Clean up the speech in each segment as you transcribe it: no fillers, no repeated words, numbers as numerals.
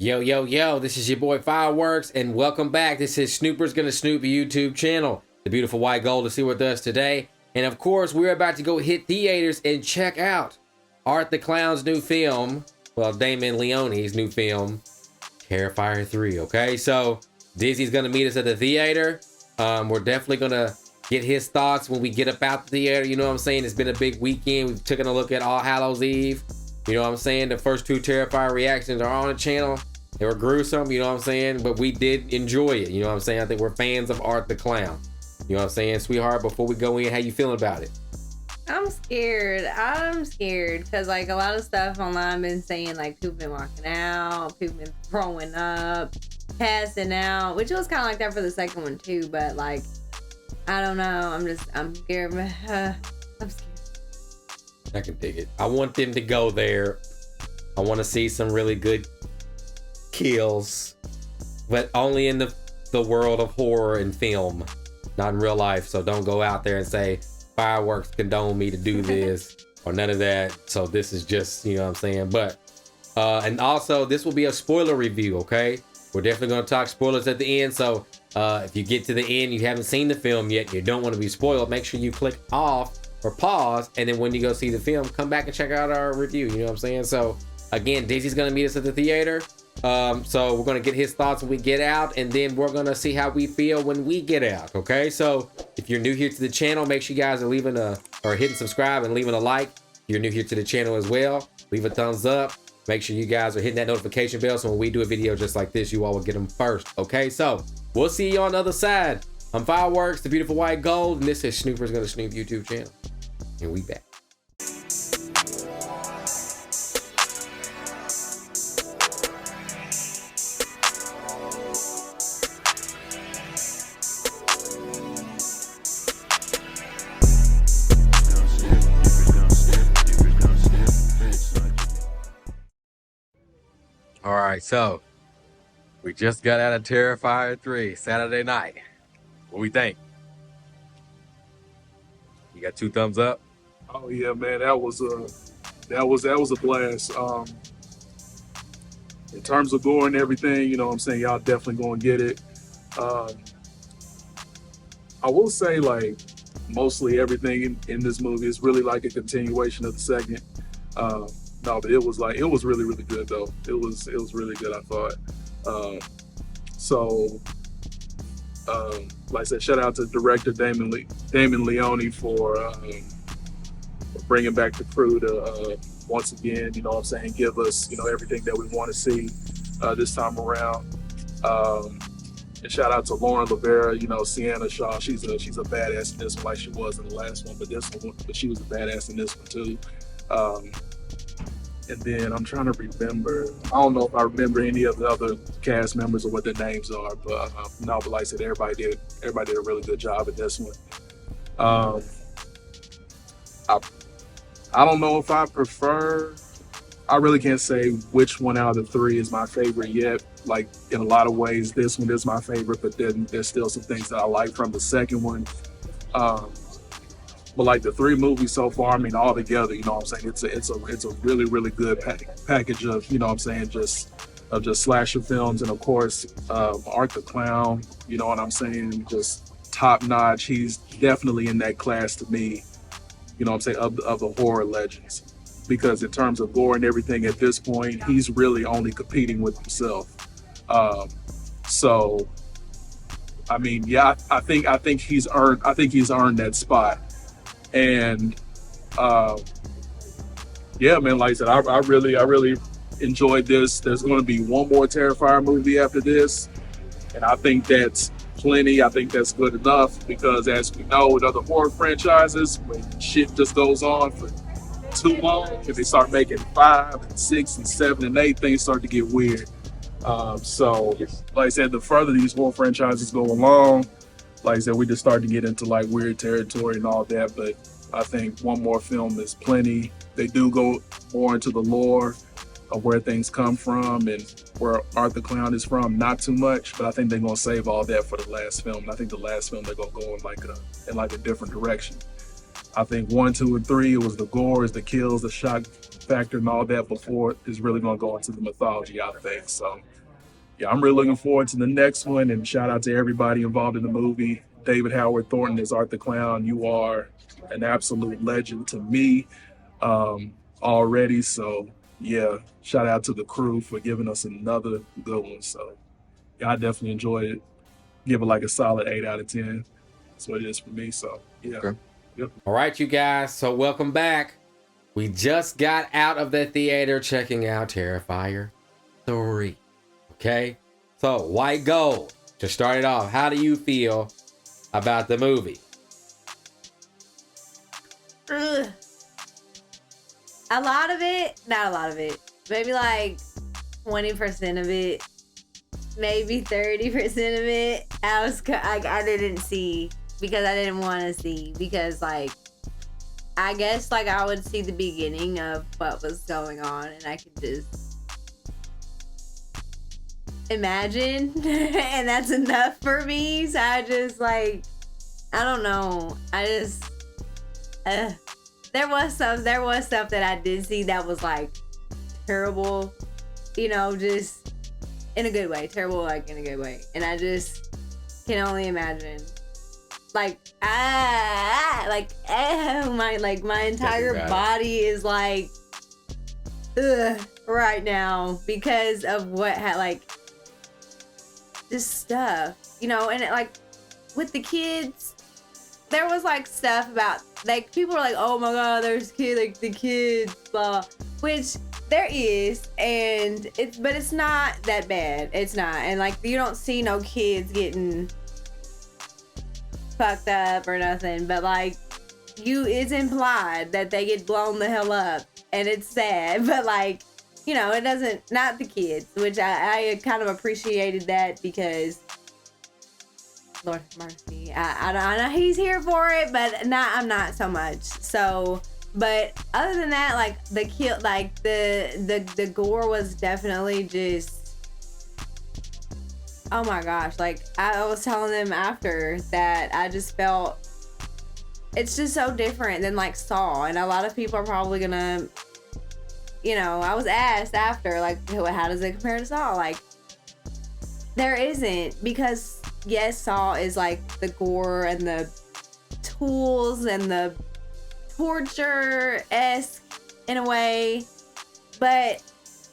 Yo, yo, yo, this is your boy Fireworks, and welcome back. This is Snooper's Gonna Snoop YouTube channel, the beautiful white gold to see with us today. And of course, we're about to go hit theaters and check out Art the Clown's new film. Well, Damon Leone's new film, Terrifier 3, okay? So, Dizzy's gonna meet us at the theater. We're definitely gonna get his thoughts when we get up out the theater, you know what I'm saying? It's been a big weekend. We've taken a look at All Hallows Eve. You know what I'm saying? The first two Terrifier reactions are on the channel. They were gruesome, you know what I'm saying? But we did enjoy it, you know what I'm saying? I think we're fans of Art the Clown. You know what I'm saying? Sweetheart, before we go in, how you feeling about it? I'm scared. I'm scared because like a lot of stuff online been saying like people been walking out, people been throwing up, passing out, which was kind of like that for the second one too. But like, I don't know. I'm scared. I'm scared. I can dig it. I want them to go there. I want to see some really good kills, but only in the world of horror and film, not in real life. So don't go out there and say Fireworks condone me to do this or none of that. So this is just, you know what I'm saying? But and also this will be a spoiler review, okay? We're definitely going to talk spoilers at the end. So if you get to the end, you haven't seen the film yet, you don't want to be spoiled, make sure you click off or pause, and then when you go see the film, come back and check out our review, you know what I'm saying? So again, Dizzy's gonna meet us at the theater. So we're gonna get his thoughts when we get out, and then we're gonna see how we feel when we get out, okay? So if you're new here to the channel, make sure you guys are leaving or hitting subscribe and leaving a like. If you're new here to the channel as well, leave a thumbs up. Make sure you guys are hitting that notification bell so when we do a video just like this, you all will get them first, okay? So we'll see you on the other side. I'm Fireworks, the beautiful white gold, and this is Snooper's Gonna Snoop YouTube channel. And we back. All right, so we just got out of Terrifier 3 Saturday night. What we think? You got 2 thumbs up? Oh yeah, man, that was a blast. In terms of gore and everything, you know what I'm saying, y'all definitely gonna get it. I will say, like, mostly everything in this movie is really like a continuation of the second. No, but it was really, really good though. It was really good, I thought. Like I said, shout out to director Damon Leone for bringing back the crew to once again, you know what I'm saying, give us, you know, everything that we want to see this time around. And shout out to Lauren Rivera, you know, Sienna Shaw. She's a badass in this one, like she was in the last one, but she was a badass in this one too. And then I'm trying to remember, I don't know if I remember any of the other cast members or what their names are, but no, but like I said, everybody did a really good job in this one. I don't know if I really can't say which one out of the 3 is my favorite yet. Like, in a lot of ways, this one is my favorite, but then there's still some things that I like from the second one. But like the 3 movies so far, I mean, all together, you know what I'm saying, it's a really, really good package of, you know what I'm saying, just slasher films. And of course, Art the Clown, you know what I'm saying, just top notch. He's definitely in that class to me, you know what I'm saying, of the horror legends. Because in terms of gore and everything at this point, he's really only competing with himself. So, I mean, yeah, I think he's earned that spot. And yeah, man, like I said, I really enjoyed this. There's going to be one more Terrifier movie after this, and I think that's plenty. I think that's good enough, because as we know with other horror franchises, when shit just goes on for too long, if they start making 5 and 6 and 7 and 8, things start to get weird. So like I said, the further these horror franchises go along, like I said, we just start to get into like weird territory and all that. But I think one more film is plenty. They do go more into the lore of where things come from and where Art the Clown is from, not too much, but I think they're gonna save all that for the last film. And I think the last film they're gonna go in like a different direction. I think 1, 2, and 3, it was the gore, the kills, the shock factor, and all that before is really going to go into the mythology, I think. So, yeah, I'm really looking forward to the next one. And shout out to everybody involved in the movie. David Howard Thornton is Art the Clown. You are an absolute legend to me already. So, yeah, shout out to the crew for giving us another good one. So, yeah, I definitely enjoyed it. Give it like a solid 8 out of 10. That's what it is for me. So, yeah. Okay. Yep. All right, you guys. So welcome back. We just got out of the theater checking out Terrifier 3. Okay? So, White Gold, to start it off, how do you feel about the movie? Ugh. A lot of it, not a lot of it. Maybe like 20% of it, maybe 30% of it. I didn't see because I didn't want to see because like I guess like I would see the beginning of what was going on and I could just imagine and that's enough for me. So I just like I don't know. I just there was stuff that I did see that was like terrible, you know, just in a good way. Terrible like in a good way. And I just can only imagine. Like my entire body is like ugh right now because of what had like this stuff, you know, and it, like with the kids there was like stuff about like people were like, oh my god, there's like the kids blah, which there is, and it's not that bad. It's not, and like you don't see no kids getting fucked up or nothing, but like it's implied that they get blown the hell up and it's sad, but like, you know, it doesn't, not the kids, which I kind of appreciated that because Lord have mercy, I know he's here for it, but I'm not so much. So, but other than that, like the kill, like the gore was definitely just, oh my gosh, like I was telling them after that I just felt it's just so different than like Saw, and a lot of people are probably gonna, you know, I was asked after like how does it compare to Saw, like there isn't, because yes, Saw is like the gore and the tools and the torture-esque in a way, but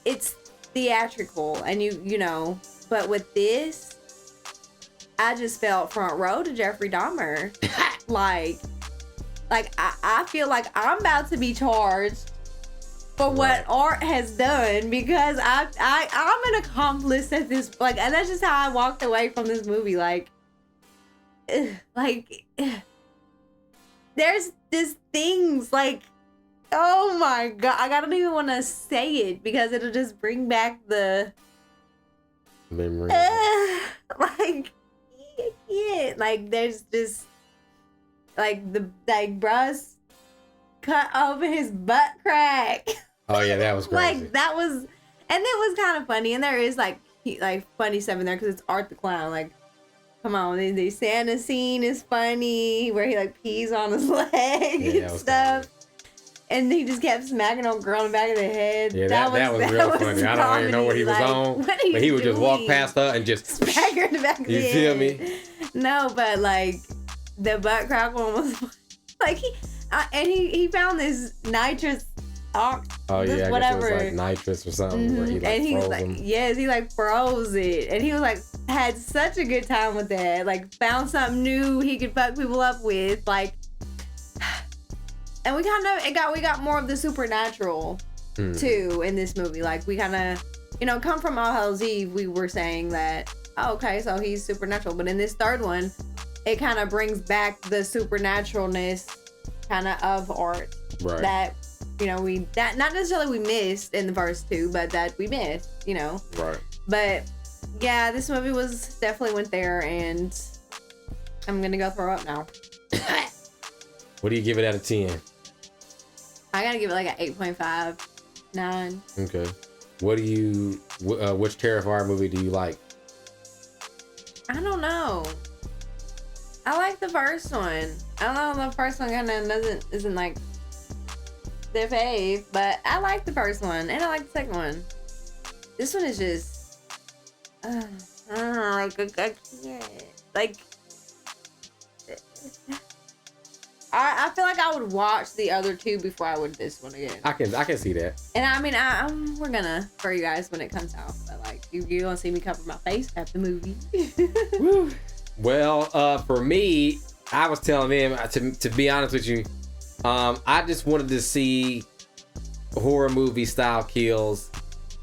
it's theatrical and you know. But with this, I just felt front row to Jeffrey Dahmer. like I feel like I'm about to be charged for what Art has done because I'm an accomplice at this. Like, and that's just how I walked away from this movie. Like, there's just things like, oh my god, I don't even want to say it because it'll just bring back the memory. Like, yeah, like there's just like bruh's cut open his butt crack. Oh yeah, that was crazy. Like that was, and it was kind of funny, and there is like funny stuff in there because it's Art the Clown. Like, come on, the Santa scene is funny where he like pees on his leg and stuff. Funny. And he just kept smacking on girl in the back of the head. Yeah, that was real funny. I don't even know what he was on. But he would just walk past her and just smack her in the back of the head. You feel me? No, but like the butt crack one was like he found this nitrous oh yeah, whatever, I guess it was like nitrous or something. Mm-hmm. Where he like and he froze was like, him. yes, he like froze it, and he was like had such a good time with that. Like found something new he could fuck people up with, like. And we got more of the supernatural too in this movie. Like we kind of, you know, come from All Hallows Eve. We were saying that, oh, okay, so he's supernatural. But in this third one, it kind of brings back the supernaturalness kind of Art, right? That, you know, that not necessarily we missed in the first two, but that we missed, you know, right? But yeah, this movie was definitely went there, and I'm gonna go throw up now. What do you give it out of 10? I gotta give it like an 8.5, 9. Okay. What do you? Which Terrifier movie do you like? I don't know. I like the first one. I don't know, the first one kind of isn't like their fave, but I like the first one and I like the second one. This one is just, I don't know, like I can't, like. I feel like I would watch the other two before I would this one again. I can see that. And I mean, we're gonna for you guys when it comes out. But like, you're gonna see me cover my face after the movie. Woo. Well, for me, I was telling him to be honest with you, I just wanted to see horror movie style kills,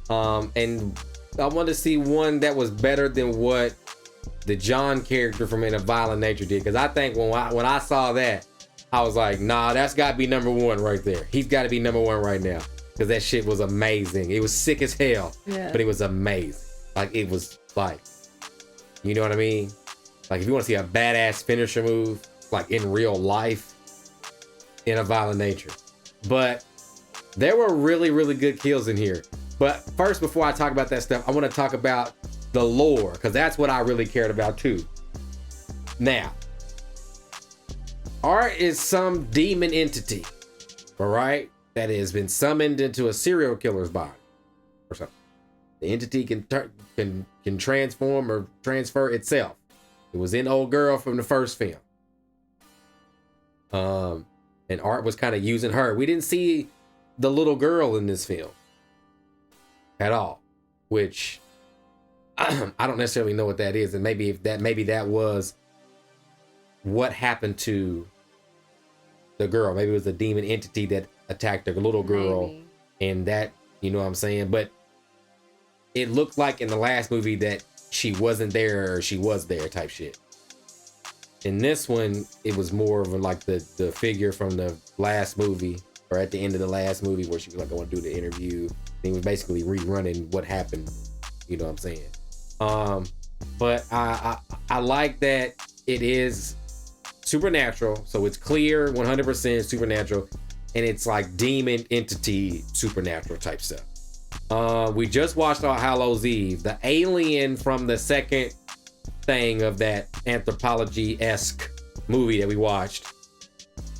and I wanted to see one that was better than what the John character from In a Violent Nature did. Because I think when I saw that, I was like, nah, that's got to be number one right there. He's got to be number one right now. Because that shit was amazing. It was sick as hell, but it was amazing. Like, it was like, you know what I mean? Like, if you want to see a badass finisher move, like in real life, In a Violent Nature. But there were really, really good kills in here. But first, before I talk about that stuff, I want to talk about the lore, because that's what I really cared about too. Now, Art is some demon entity, all right, that has been summoned into a serial killer's body or something. The entity can transform or transfer itself. It was in Old Girl from the first film. And Art was kind of using her. We didn't see the little girl in this film at all, which I don't necessarily know what that is, and maybe that was what happened to the girl. Maybe it was a demon entity that attacked the little girl, and that, you know what I'm saying? But it looked like in the last movie that she wasn't there or she was there type shit. In this one, it was more of like the figure from the last movie, or at the end of the last movie, where she was like, I want to do the interview. It was basically rerunning what happened, you know what I'm saying? But I like that it is supernatural, so it's clear 100% supernatural, and it's like demon entity supernatural type stuff. We just watched All Hallows Eve, the alien from the second thing of that anthropology-esque movie that we watched.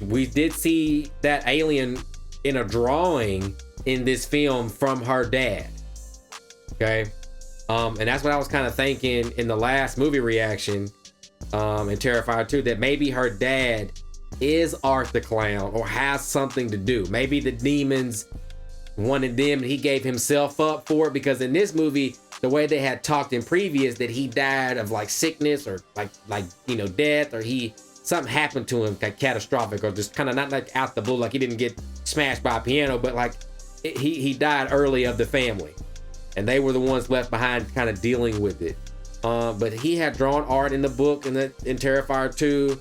We did see that alien in a drawing in this film from her dad. Okay. And that's what I was kind of thinking in the last movie reaction, in Terrifier 2, that maybe her dad is Art the Clown or has something to do. Maybe the demons wanted them and he gave himself up for it, because in this movie, the way they had talked in previous, that he died of like sickness or like you know, death, or something happened to him, like catastrophic, or just kind of not like out the blue, like he didn't get smashed by a piano, but like he died early of the family, and they were the ones left behind kind of dealing with it. But he had drawn Art in the book in Terrifier 2,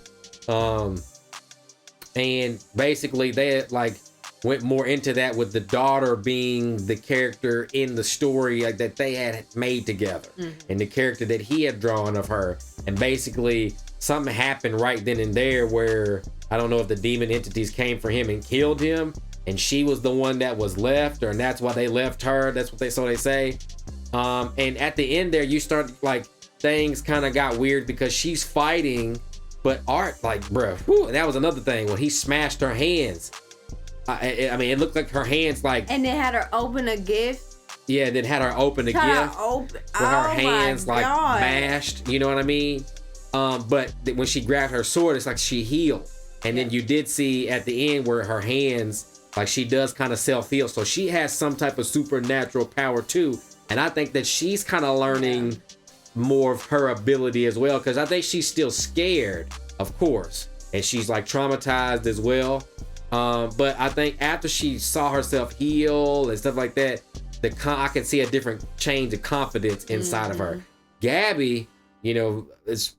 and basically they had like went more into that with the daughter being the character in the story like that they had made together, and the character that he had drawn of her. And basically something happened right then and there where I don't know if the demon entities came for him and killed him, and she was the one that was left, or and that's why they left her. That's what they say. And at the end there, you start like things kind of got weird because she's fighting, but Art, like, bruh, whew, that was another thing when he smashed her hands. I mean, it looked like her hands like, and they had her open a gift. Yeah, then had her open a gift with her hands like mashed. You know what I mean? But when she grabbed her sword, it's like she healed. And then you did see at the end where her hands, like, she does kind of self-heal. So she has some type of supernatural power too. And I think that she's kind of learning more of her ability as well, because I think she's still scared, of course, and she's like traumatized as well. But I think after she saw herself heal and stuff like that, I can see a different change of confidence inside of her. Gabby, you know, it's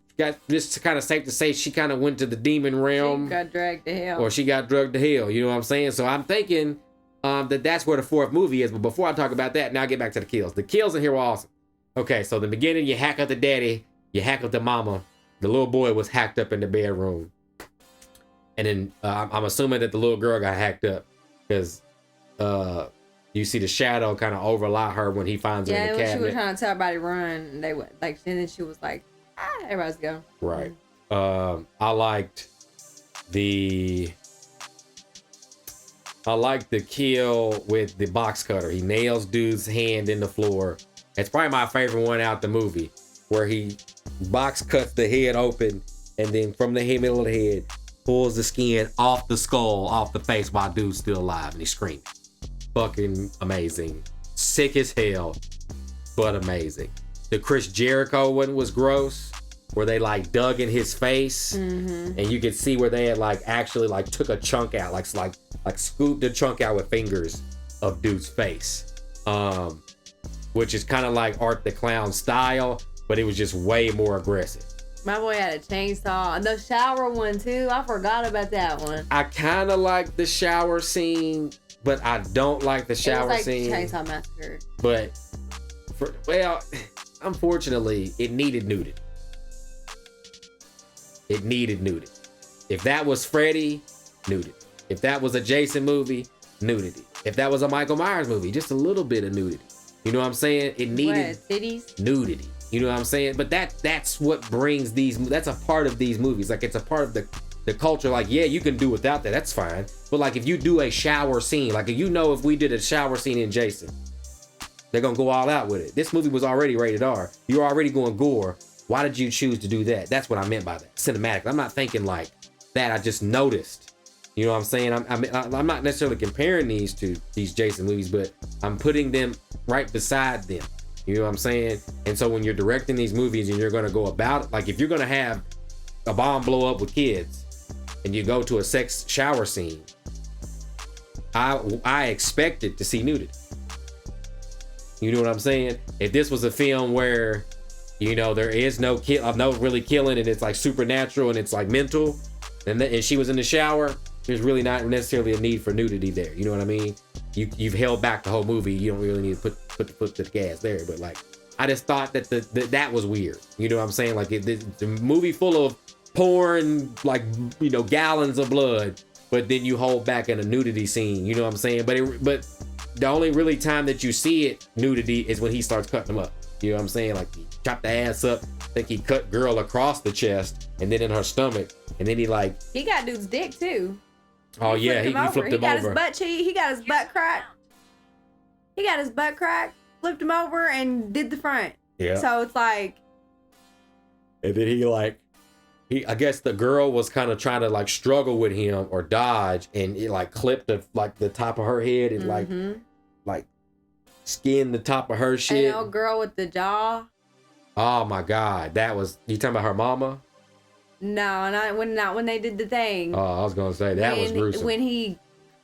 just kind of safe to say she kind of went to the demon realm. She got dragged to hell. Or she got drugged to hell. You know what I'm saying? So I'm thinking that's where the fourth movie is. But before I talk about that, now I get back to the kills. The kills in here were awesome. Okay, so in the beginning, you hack up the daddy, you hack up the mama. The little boy was hacked up in the bedroom. And then I'm assuming that the little girl got hacked up because you see the shadow kind of overlap her when he finds her in the cabinet. Yeah, when she was trying to tell everybody to run, and they went like, and then she was like, everybody's go. Right. I liked I like the kill with the box cutter. He nails dude's hand in the floor. It's probably my favorite one out the movie, where he box cuts the head open, and then from the middle of the head, pulls the skin off the skull, off the face while dude's still alive, and he's screaming. Fucking amazing. Sick as hell, but amazing. The Chris Jericho one was gross, where they like dug in his face, and you could see where they had like actually like took a chunk out, like scooped a chunk out with fingers of dude's face, which is kind of like Art the Clown style, but it was just way more aggressive. My boy had a chainsaw. The shower one too. I forgot about that one. I kind of like the shower scene, but I don't like the shower scene. Chainsaw Massacre. But unfortunately, it needed nudity. It needed nudity. If that was Freddy, nudity. If that was a Jason movie, nudity. If that was a Michael Myers movie, just a little bit of nudity. You know what I'm saying? It needed titties? Nudity. You know what I'm saying? But that's what brings these. That's a part of these movies. Like, it's a part of the culture. Like, yeah, you can do without that. That's fine. But like, if you do a shower scene, like if we did a shower scene in Jason, they're gonna go all out with it. This movie was already rated R. You're already going gore. Why did you choose to do that? That's what I meant by that. Cinematic. I'm not thinking like that. I just noticed. You know what I'm saying? I'm not necessarily comparing these to these Jason movies, but I'm putting them right beside them. You know what I'm saying? And so when you're directing these movies and you're going to go about it, like if you're going to have a bomb blow up with kids and you go to a sex shower scene, I expected to see nudity. You know what I'm saying? If this was a film where, you know, there is no really killing and it's like supernatural and it's like mental, and she was in the shower, there's really not necessarily a need for nudity there. You know what I mean? You've held back the whole movie. You don't really need to put the foot to the gas there. But like, I just thought that that was weird. You know what I'm saying? Like, the movie full of porn, like, you know, gallons of blood, but then you hold back in a nudity scene. You know what I'm saying? But the only really time that you see it nudity is when he starts cutting them up. You know what I'm saying? Like, he chopped the ass up. I think he cut girl across the chest and then in her stomach, and then he got dude's dick too. Oh yeah, he flipped him over. His butt cheek. He got his butt cracked. Flipped him over and did the front. Yeah. So it's like. And then I guess the girl was kind of trying to like struggle with him or dodge, and it like clipped the top of her head and like skinned the top of her shit. And old girl with the jaw. Oh my God, you talking about her mama? No, not when they did the thing. Oh, I was gonna say that was gruesome.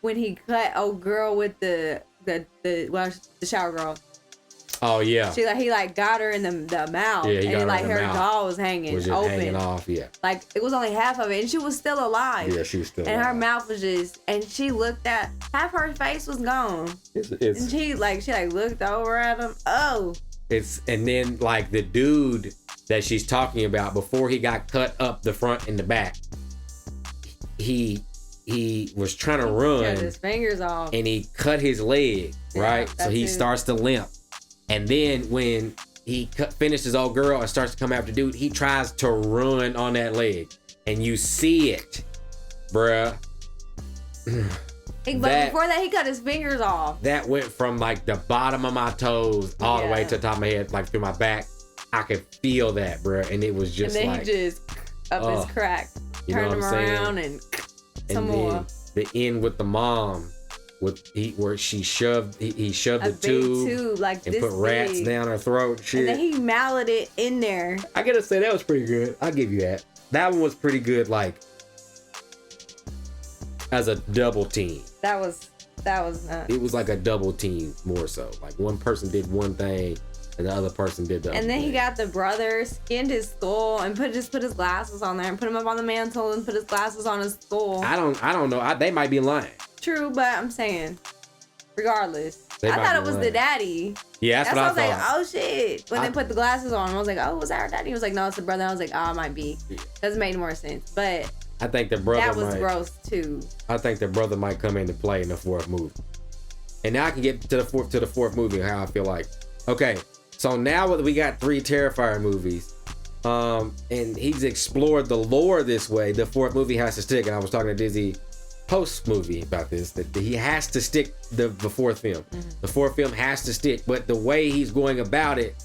When he cut old girl with the shower girl. Oh yeah. He got her in the mouth. Yeah, he got her in the her mouth. jaw was hanging open. Hanging off, yeah. Like it was only half of it, and she was still alive. Yeah, she was still alive. And her mouth was and she looked at half her face was gone. And she looked over at him. Oh. And then like the dude that she's talking about, before he got cut up the front and the back, he was trying to run. Cut his fingers off. And he cut his leg, right? So he starts to limp. And then when he finishes old girl and starts to come after dude, he tries to run on that leg. And you see it, bruh. But before that, he cut his fingers off. That went from like the bottom of my toes all the way to the top of my head, like through my back. I could feel that, bruh. And it was just and then like, he just up his crack, turned him around and some more. The end with the mom, where he shoved the tube like and this put rats big down her throat. Shit. And then he mallet it in there. I gotta say that was pretty good. I'll give you that. That one was pretty good. Like as a double team. That was nuts. It was like a double team more so. Like one person did one thing and the other person did the other. And then thing. he got the brother, skinned his skull, and put his glasses on there and put him up on the mantle and put his glasses on his skull. I don't know. They might be lying. True, but I'm saying, regardless, I thought it was the daddy. Yeah, that's what I thought. Like, oh shit. When they put the glasses on, I was like, oh, was that our daddy? He was like, no, it's the brother. I was like, oh, it might be. Doesn't make more sense. But I think the brother that was gross too. I think the brother might come into play in the fourth movie. And now I can get to the fourth movie and how I feel like. Okay, so now we got 3 Terrifier movies. And he's explored the lore this way. The fourth movie has to stick. And I was talking to Dizzy post movie about this, that he has to stick the fourth film. The fourth film has to stick, but the way he's going about it,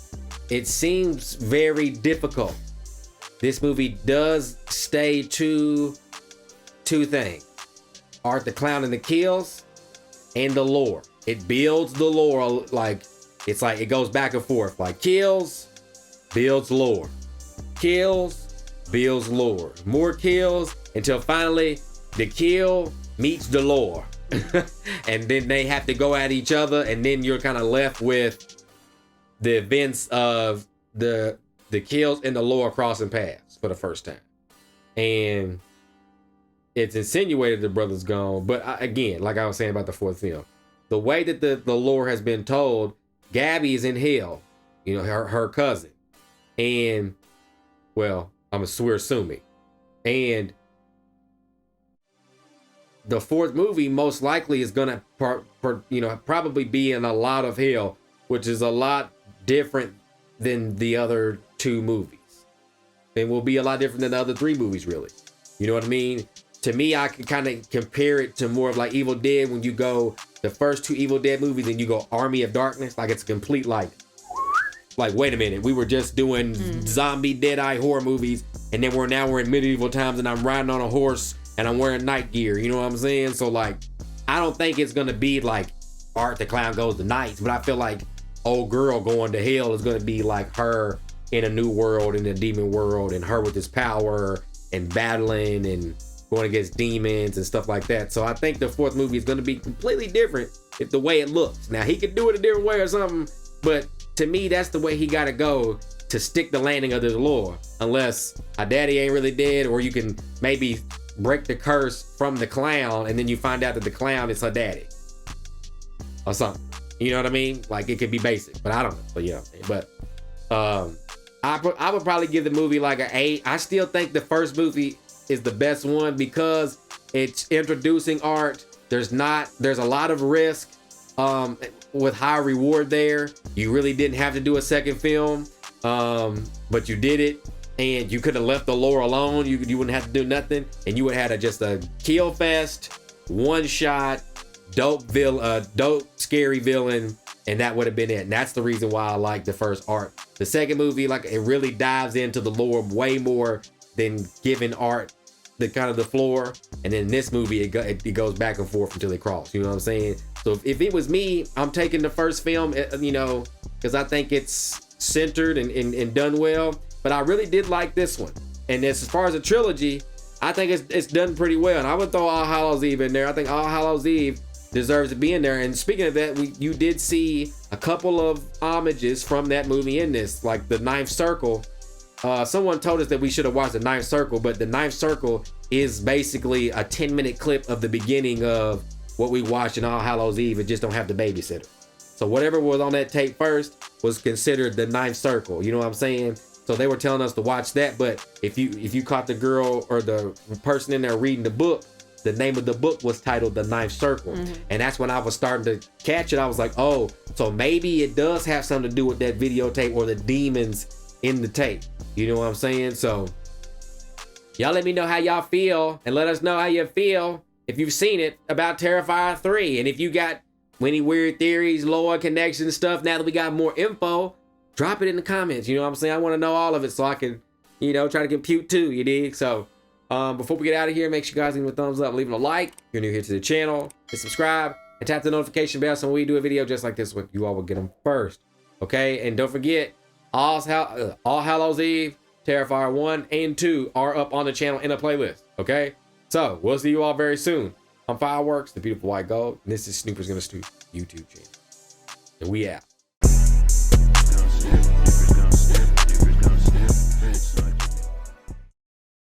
it seems very difficult. This movie does stay to two things: Art the Clown and the kills, and the lore. It builds the lore, like it's like it goes back and forth, like kills builds lore, kills builds lore, more kills, until finally the kill meets the lore. And then they have to go at each other, and then you're kind of left with the events of the kills and the lore crossing paths for the first time. And it's insinuated the brother's gone, but again, like I was saying about the fourth film, the way that the lore has been told, Gabby is in hell, you know, her cousin, and well, we're assuming, and the fourth movie most likely is gonna probably be in a lot of hell, which is a lot different than the other two movies, and will be a lot different than the other three movies, really. You know what I mean? To me, I can kind of compare it to more of like Evil Dead, when you go the first two Evil Dead movies and you go Army of Darkness. Like, it's a complete like wait a minute, we were just doing zombie Dead-Eye horror movies, and then we're in medieval times, and I'm riding on a horse and I'm wearing night gear. You know what I'm saying? So like, I don't think it's gonna be like Art the Clown Goes to Nights, but I feel like Old Girl Going to Hell is gonna be like her in a new world, in a demon world, and her with this power and battling and going against demons and stuff like that. So I think the fourth movie is going to be completely different if the way it looks. Now, he could do it a different way or something, but to me, that's the way he got to go to stick the landing of this lore. Unless a daddy ain't really dead, or you can maybe break the curse from the clown, and then you find out that the clown is her daddy or something. You know what I mean? Like, it could be basic, but I don't know. But yeah, but I would probably give the movie like an 8. I still think the first movie is the best one because it's introducing Art. There's a lot of risk with high reward there. You really didn't have to do a second film, but you did it, and you could have left the lore alone. You wouldn't have to do nothing, and you would have had just a kill fest, one shot, dope scary villain, and that would have been it. And that's the reason why I like the first Art. The second movie, like, it really dives into the lore way more than giving Art the floor, and then this movie it goes back and forth until they cross. You know what I'm saying? So if it was me, I'm taking the first film, you know, because I think it's centered and done well. But I really did like this one, and as far as a trilogy, I think it's done pretty well. And I would throw All Hallows Eve in there. I think All Hallows Eve deserves to be in there. And speaking of that, you did see a couple of homages from that movie in this, like the Ninth Circle. Someone told us that we should have watched the Ninth Circle, but the Ninth Circle is basically a 10-minute clip of the beginning of what we watched in All Hallows Eve. It just don't have the babysitter. So whatever was on that tape first was considered the Ninth Circle. You know what I'm saying? So they were telling us to watch that, but if you caught the girl or the person in there reading the book, the name of the book was titled The Ninth Circle. And that's when I was starting to catch it. I was like, oh, so maybe it does have something to do with that videotape or the demons in the tape. You know what I'm saying? So y'all let me know how y'all feel, and let us know how you feel if you've seen it about Terrifier 3. And if you got any weird theories, lore, connections, stuff, now that we got more info, drop it in the comments. You know what I'm saying? I want to know all of it so I can, you know, try to compute too, you dig? So before we get out of here, make sure you guys leave a thumbs up, leaving a like. If you're new here to the channel, hit subscribe, and tap the notification bell so when we do a video just like this one, you all will get them first. Okay? And don't forget, All Hallows Eve, Terrifier 1 and 2 are up on the channel in a playlist. Okay? So, we'll see you all very soon. I'm Fireworks, the beautiful white gold, and this is Snoopers Gonna Snoop YouTube channel. And we out.